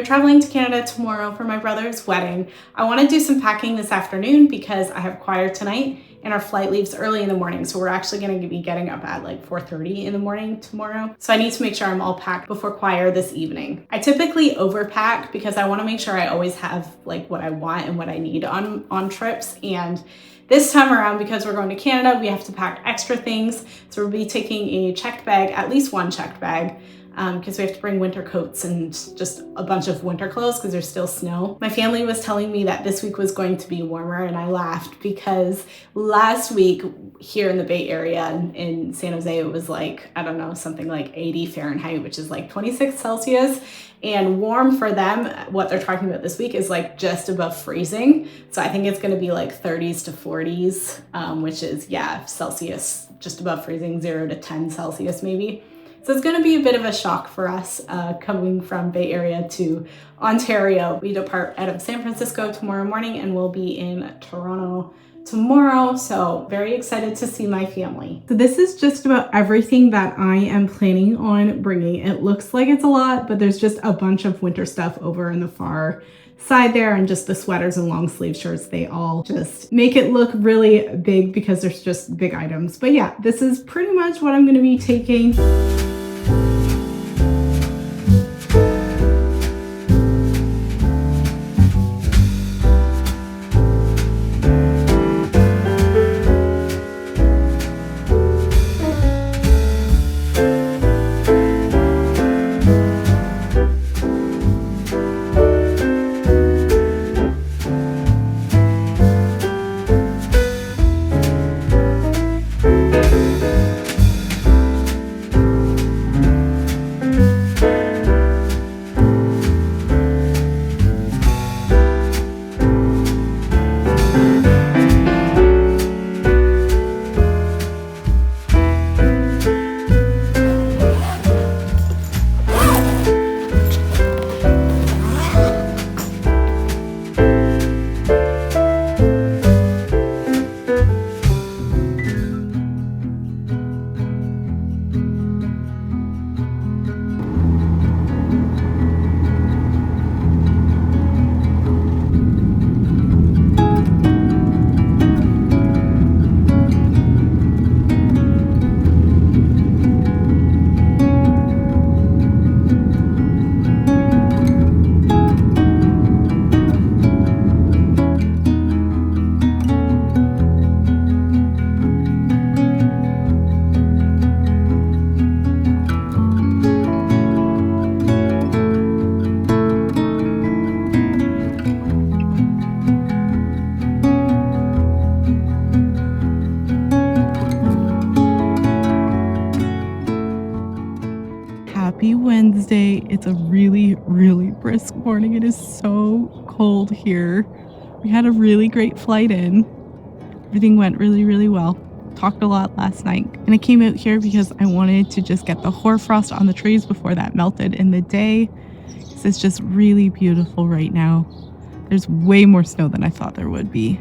are traveling to Canada tomorrow for my brother's wedding. I want to do some packing this afternoon because I have choir tonight and our flight leaves early in the morning. So we're actually going to be getting up at like 4:30 in the morning tomorrow. So I need to make sure I'm all packed before choir this evening. I typically overpack because I want to make sure I always have like what I want and what I need on trips. And this time around, because we're going to Canada, we have to pack extra things. So we'll be taking a checked bag, at least one checked bag, because we have to bring winter coats and just a bunch of winter clothes because there's still snow. My family was telling me that this week was going to be warmer, and I laughed because last week here in the Bay Area in San Jose, it was like, I don't know, something like 80 Fahrenheit, which is like 26 Celsius. And warm for them, what they're talking about this week is like just above freezing. So I think it's gonna be like 30s to 40s, which is, yeah, Celsius, just above freezing, 0 to 10 Celsius maybe. So it's going to be a bit of a shock for us coming from Bay Area to Ontario. We depart out of San Francisco tomorrow morning and we'll be in Toronto tomorrow. So very excited to see my family. So this is just about everything that I am planning on bringing. It looks like it's a lot, but there's just a bunch of winter stuff over in the far side there, and just the sweaters and long sleeve shirts, they all just make it look really big because there's just big items. But yeah, this is pretty much what I'm going to be taking. Happy Wednesday. It's a really, really brisk morning. It is so cold here. We had a really great flight in. Everything went really, really well. Talked a lot last night. And I came out here because I wanted to just get the hoarfrost on the trees before that melted in the day. It's just really beautiful right now. There's way more snow than I thought there would be.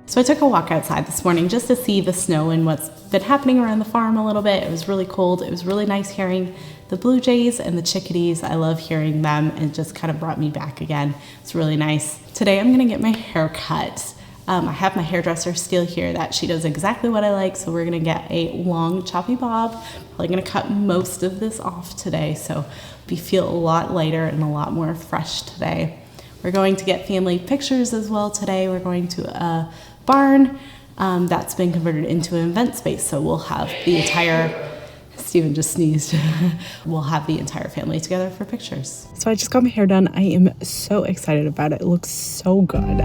So I took a walk outside this morning just to see the snow and what's been happening around the farm a little bit. It was really cold. It was really nice hearing the blue jays and the chickadees. I love hearing them, and it just kind of brought me back again. It's really nice. Today I'm gonna get my hair cut. I have my hairdresser still here that she does exactly what I like, so we're gonna get a long choppy bob. Probably gonna cut most of this off today, so we feel a lot lighter and a lot more fresh today. We're going to get family pictures as well today. We're going to a barn that's been converted into an event space, so we'll have the entire Steven just sneezed. We'll have the entire family together for pictures. So I just got my hair done. I am so excited about it. It looks so good.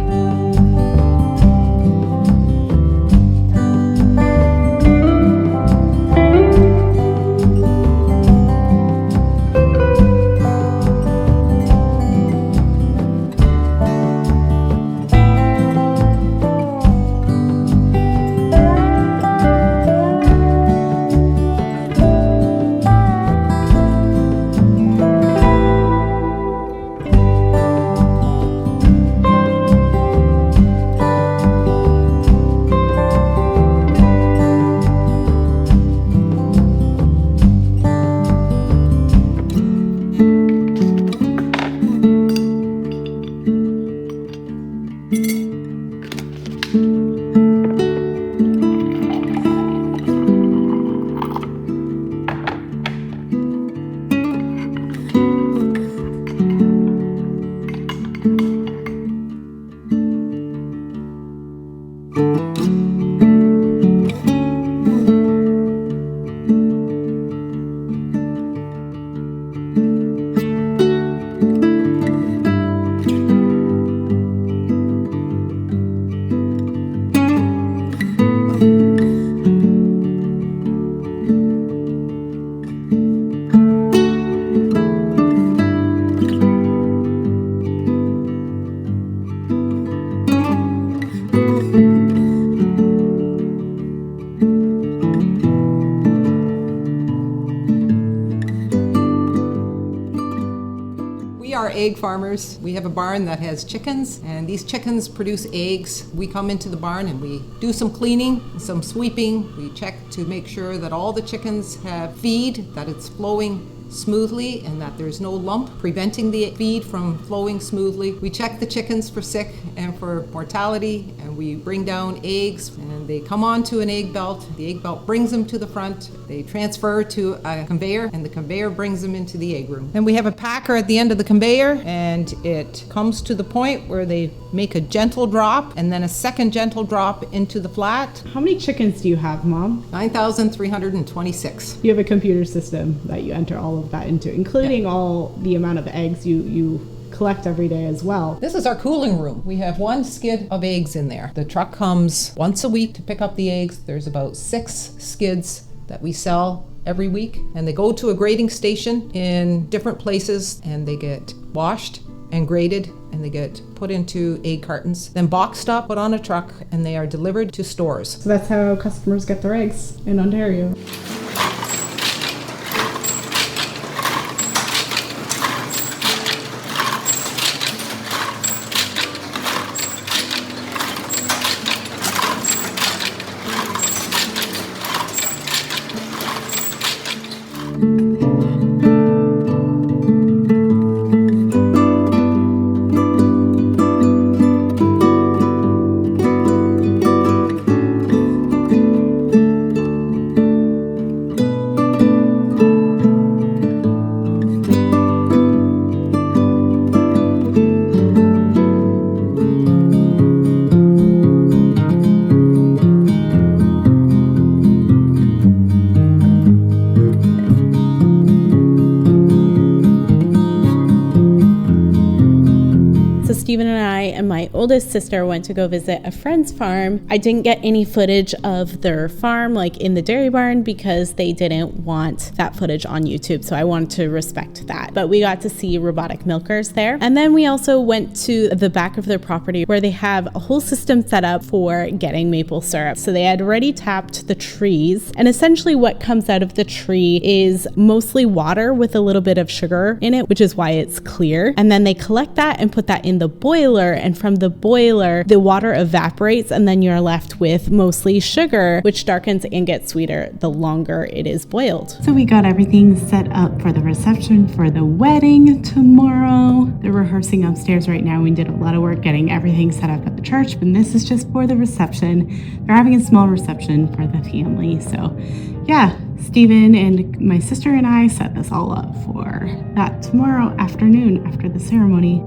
Egg farmers. We have a barn that has chickens, and these chickens produce eggs. We come into the barn and we do some cleaning, some sweeping. We check to make sure that all the chickens have feed, that it's flowing smoothly, and that there's no lump preventing the feed from flowing smoothly. We check the chickens for sick and for mortality, and we bring down eggs, and they come onto an egg belt. The egg belt brings them to the front. They transfer to a conveyor, and the conveyor brings them into the egg room. And we have a packer at the end of the conveyor, and it comes to the point where they make a gentle drop and then a second gentle drop into the flat. How many chickens do you have, Mom? 9,326. You have a computer system that you enter all of that into, including all the amount of eggs you collect every day as well. This is our cooling room. We have one skid of eggs in there. The truck comes once a week to pick up the eggs. There's about 6 skids that we sell every week, and they go to a grading station in different places, and they get washed and graded, and they get put into egg cartons, then boxed up, put on a truck, and they are delivered to stores. So that's how customers get their eggs in Ontario. Steven and I and my oldest sister went to go visit a friend's farm. I didn't get any footage of their farm, like in the dairy barn, because they didn't want that footage on YouTube. So I wanted to respect that. But we got to see robotic milkers there. And then we also went to the back of their property where they have a whole system set up for getting maple syrup. So they had already tapped the trees. And essentially what comes out of the tree is mostly water with a little bit of sugar in it, which is why it's clear. And then they collect that and put that in the boiler, and from the boiler the water evaporates, and then you're left with mostly sugar, which darkens and gets sweeter the longer it is boiled. So we got everything set up for the reception for the wedding tomorrow. They're rehearsing upstairs right now. We did a lot of work getting everything set up at the church, but this is just for the reception. They're having a small reception for the family. So yeah, Steven and my sister and I set this all up for that tomorrow afternoon after the ceremony.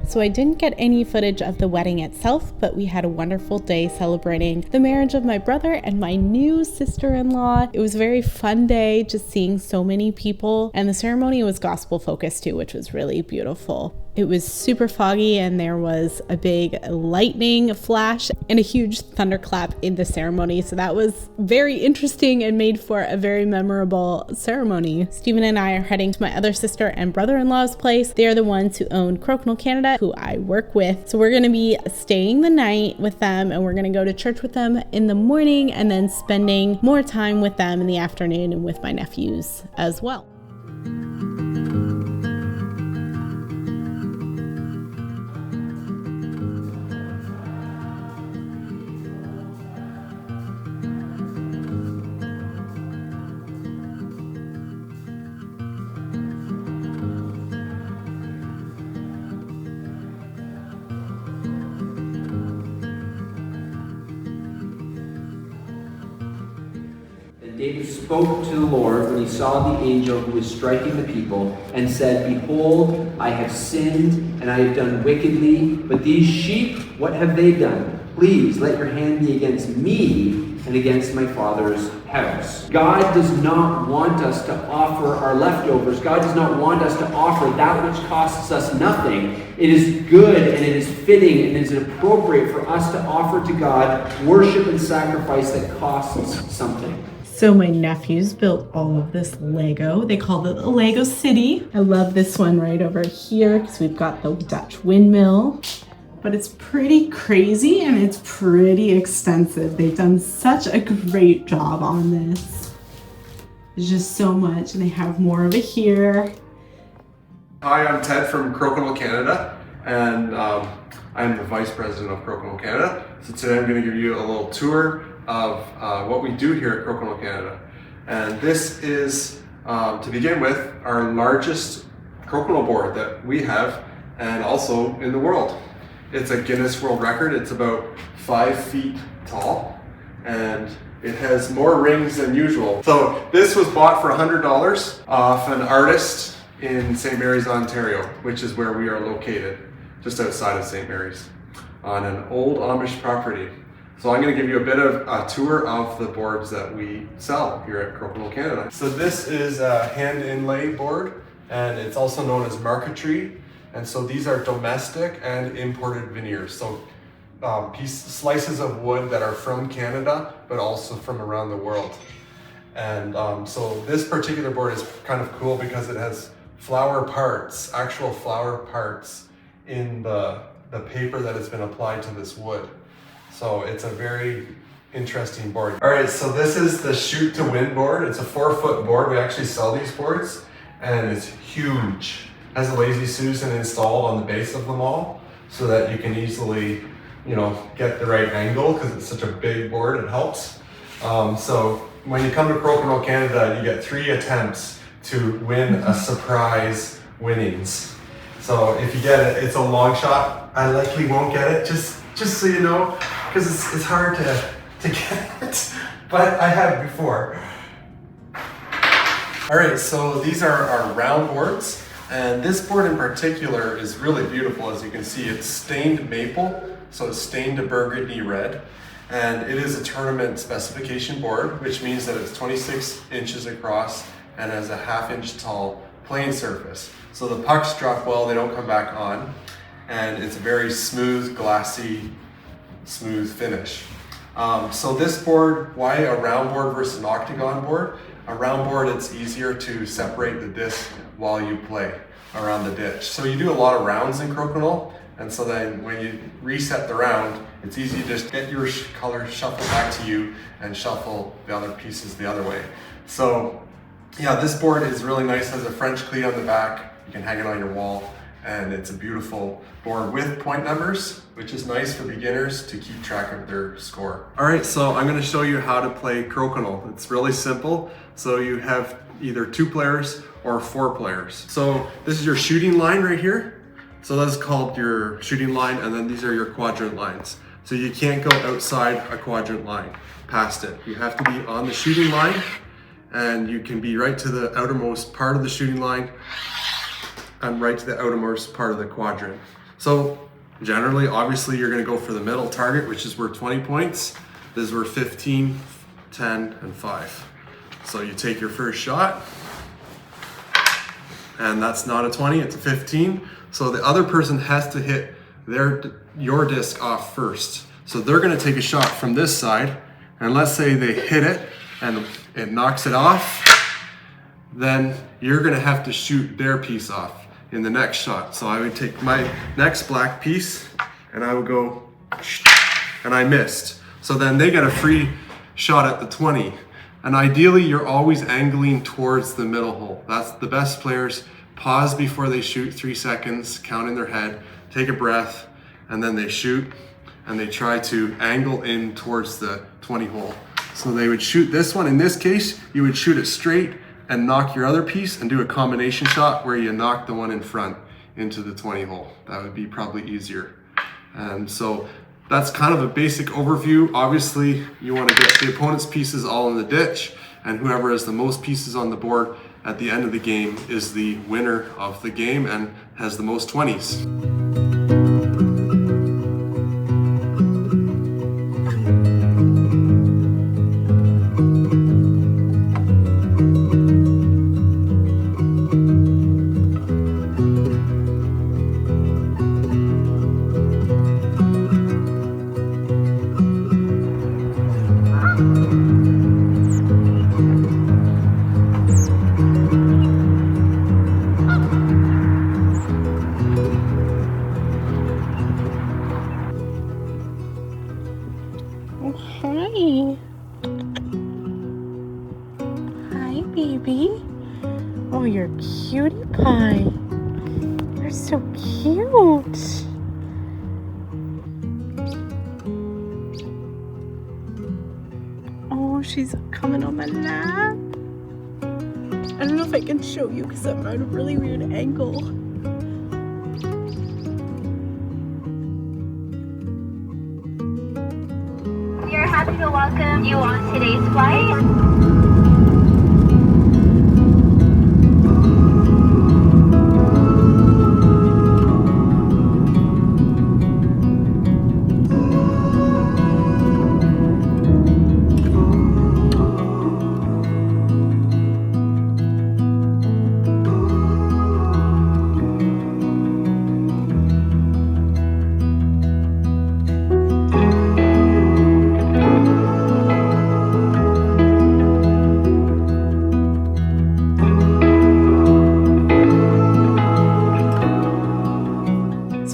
So I didn't get any footage of the wedding itself, but we had a wonderful day celebrating the marriage of my brother and my new sister-in-law. It was a very fun day, just seeing so many people, and the ceremony was gospel focused too, which was really beautiful. It was super foggy and there was a big lightning flash and a huge thunderclap in the ceremony. So that was very interesting and made for a very memorable ceremony. Stephen and I are heading to my other sister and brother-in-law's place. They are the ones who own Crokinole Canada, who I work with. So we're going to be staying the night with them and we're going to go to church with them in the morning and then spending more time with them in the afternoon and with my nephews as well. David spoke to the Lord when he saw the angel who was striking the people and said, "Behold, I have sinned and I have done wickedly, but these sheep, what have they done? Please let your hand be against me and against my father's house." God does not want us to offer our leftovers. God does not want us to offer that which costs us nothing. It is good and it is fitting and it is appropriate for us to offer to God worship and sacrifice that costs something. So my nephews built all of this Lego. They called it the Lego City. I love this one right over here because we've got the Dutch windmill. But it's pretty crazy and it's pretty extensive. They've done such a great job on this. There's just so much and they have more of it here. Hi, I'm Ted from Crokinole Canada, and I'm the Vice President of Crokinole Canada. So today I'm going to give you a little tour of what we do here at Crokinole Canada. And this is, to begin with, our largest crokinole board that we have, and also in the world. It's a Guinness World Record. It's about 5 feet tall, and it has more rings than usual. So this was bought for $100 off an artist in St. Mary's, Ontario, which is where we are located, just outside of St. Mary's, on an old Amish property. So I'm going to give you a bit of a tour of the boards that we sell here at Crokinole Canada. So this is a hand inlay board, and it's also known as marquetry. And so these are domestic and imported veneers. So slices of wood that are from Canada, but also from around the world. And so this particular board is kind of cool because it has flower parts, actual flower parts in the paper that has been applied to this wood. So it's a very interesting board. All right, so this is the Shoot to Win board. It's a 4-foot board. We actually sell these boards, and it's huge. It has a Lazy Susan installed on the base of them all, so that you can easily, get the right angle because it's such a big board. It helps. So when you come to Crokinole Canada, you get 3 attempts to win a surprise winnings. So if you get it, it's a long shot. I likely won't get it, just so you know, because it's hard to get it, but I have before. All right, so these are our round boards, and this board in particular is really beautiful. As you can see, it's stained maple, so it's stained to burgundy red, and it is a tournament specification board, which means that it's 26 inches across and has a 1/2 inch tall playing surface. So the pucks drop well, they don't come back on, and it's a very smooth, glassy, smooth finish. So this board, why a round board versus an octagon board? A round board, it's easier to separate the disc while you play around the ditch. So you do a lot of rounds in crokinole, and so then when you reset the round, it's easy to just get your color shuffled back to you and shuffle the other pieces the other way. So yeah, this board is really nice. It has a French cleat on the back. You can hang it on your wall, and it's a beautiful board with point numbers, which is nice for beginners to keep track of their score. All right, so I'm going to show you how to play crokinole. It's really simple. So you have either 2 players or 4 players. So this is your shooting line right here. So that's called your shooting line, and then these are your quadrant lines. So you can't go outside a quadrant line past it. You have to be on the shooting line, and you can be right to the outermost part of the shooting line and right to the outermost part of the quadrant. So generally, obviously, you're going to go for the middle target, which is worth 20 points. This is worth 15, 10, and 5. So you take your first shot, and that's not a 20, it's a 15. So the other person has to hit your disc off first. So they're going to take a shot from this side, and let's say they hit it and it knocks it off, then you're going to have to shoot their piece off in the next shot. So I would take my next black piece and I would go, and I missed. So then they get a free shot at the 20. And ideally, you're always angling towards the middle hole. That's the best players. Pause before they shoot, 3 seconds, count in their head, take a breath, and then they shoot, and they try to angle in towards the 20 hole. So they would shoot this one. In this case, you would shoot it straight and knock your other piece and do a combination shot where you knock the one in front into the 20 hole. That would be probably easier. And so that's kind of a basic overview. Obviously, you want to get the opponent's pieces all in the ditch, and whoever has the most pieces on the board at the end of the game is the winner of the game and has the most 20s. Hi. Hi, baby. Oh, you're cutie pie. You're so cute. Oh, she's coming on my lap. I don't know if I can show you because I'm at a really weird angle. We are happy to welcome you on today's flight.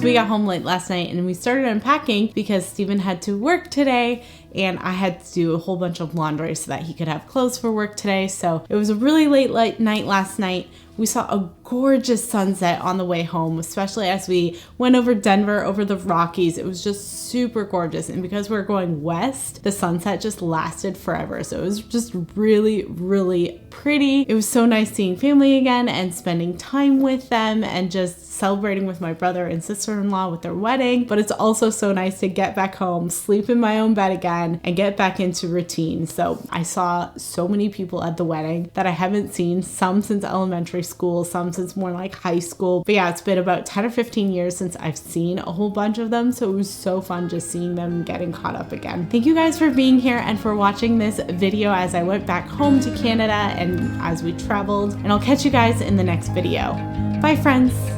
We got home late last night and we started unpacking because Steven had to work today and I had to do a whole bunch of laundry so that he could have clothes for work today. So it was a really late night last night. We saw a gorgeous sunset on the way home, especially as we went over Denver, over the Rockies. It was just super gorgeous. And because we're going west, the sunset just lasted forever. So it was just really, really pretty. It was so nice seeing family again and spending time with them and just celebrating with my brother and sister-in-law with their wedding. But it's also so nice to get back home, sleep in my own bed again, and get back into routine. So I saw so many people at the wedding that I haven't seen, some since elementary school, some since more like high school. But yeah, it's been about 10 or 15 years since I've seen a whole bunch of them. So it was so fun just seeing them getting caught up again. Thank you guys for being here and for watching this video as I went back home to Canada and as we traveled. And I'll catch you guys in the next video. Bye, friends.